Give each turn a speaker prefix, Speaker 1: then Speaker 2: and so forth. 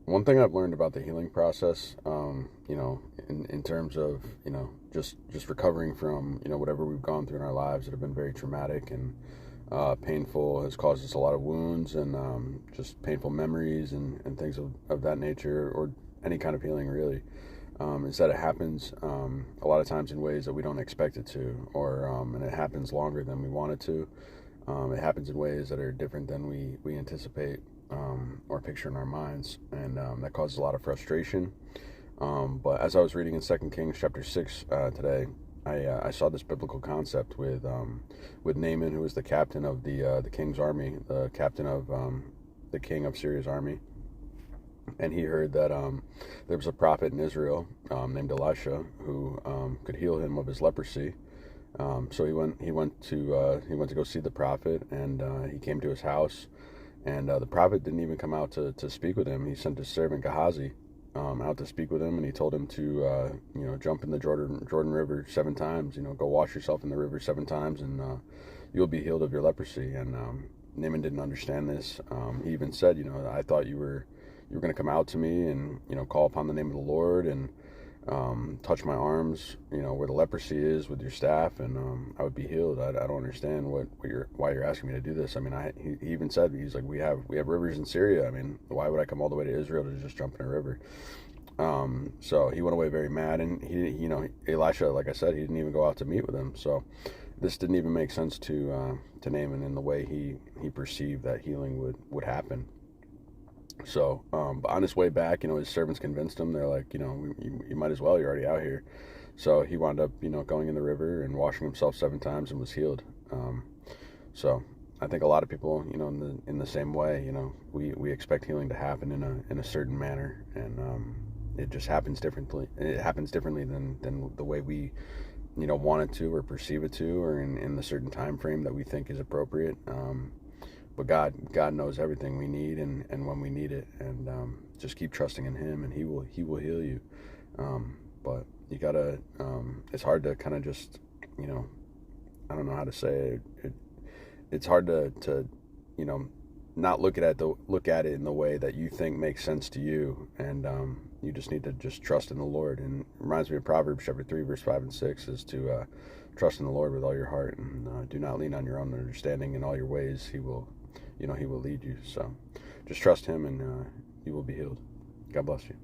Speaker 1: one thing I've learned about the healing process, in terms of, just recovering from, whatever we've gone through in our lives that have been very traumatic and painful, has caused us a lot of wounds and just painful memories and things of that nature, or any kind of healing really, is that it happens a lot of times in ways that we don't expect it to, and it happens longer than we want it to. It happens in ways that are different than we anticipate, or picture in our minds, and that causes a lot of frustration. But as I was reading in 2 Kings chapter 6 today, I saw this biblical concept with Naaman, who was the captain of the king's army, the captain of the king of Syria's army, and he heard that there was a prophet in Israel named Elisha who could heal him of his leprosy. So he went to go see the prophet, and he came to his house, and the prophet didn't even come out to speak with him. He sent his servant Gehazi out to speak with him, and he told him to jump in the Jordan River 7 times. Go wash yourself in the river 7 times, and you'll be healed of your leprosy. And Naaman didn't understand this. He even said, I thought you were going to come out to me and call upon the name of the Lord and touch my arms, where the leprosy is with your staff, and I would be healed. I don't understand why you're asking me to do this. I mean, he even said, he's like, we have rivers in Syria. I mean, why would I come all the way to Israel to just jump in a river? So he went away very mad, and Elisha, like I said, he didn't even go out to meet with him. So this didn't even make sense to Naaman in the way he perceived that healing would happen. So, but on his way back, his servants convinced him. They're like, you might as well. You're already out here. So he wound up, going in the river and washing himself 7 times and was healed. So I think a lot of people, in the same way, we expect healing to happen in a certain manner, and it just happens differently. It happens differently than the way we, want it to or perceive it to, or in the certain time frame that we think is appropriate. But God knows everything we need and when we need it, and just keep trusting in Him, and He will heal you. But you gotta. It's hard to kind of just, I don't know how to say it. It's hard to not look at it in the way that you think makes sense to you, and you just need to just trust in the Lord. And it reminds me of Proverbs chapter 3 verse 5 and 6 is to trust in the Lord with all your heart, and do not lean on your own understanding. In all your ways He will lead you. So just trust Him, and you will be healed. God bless you.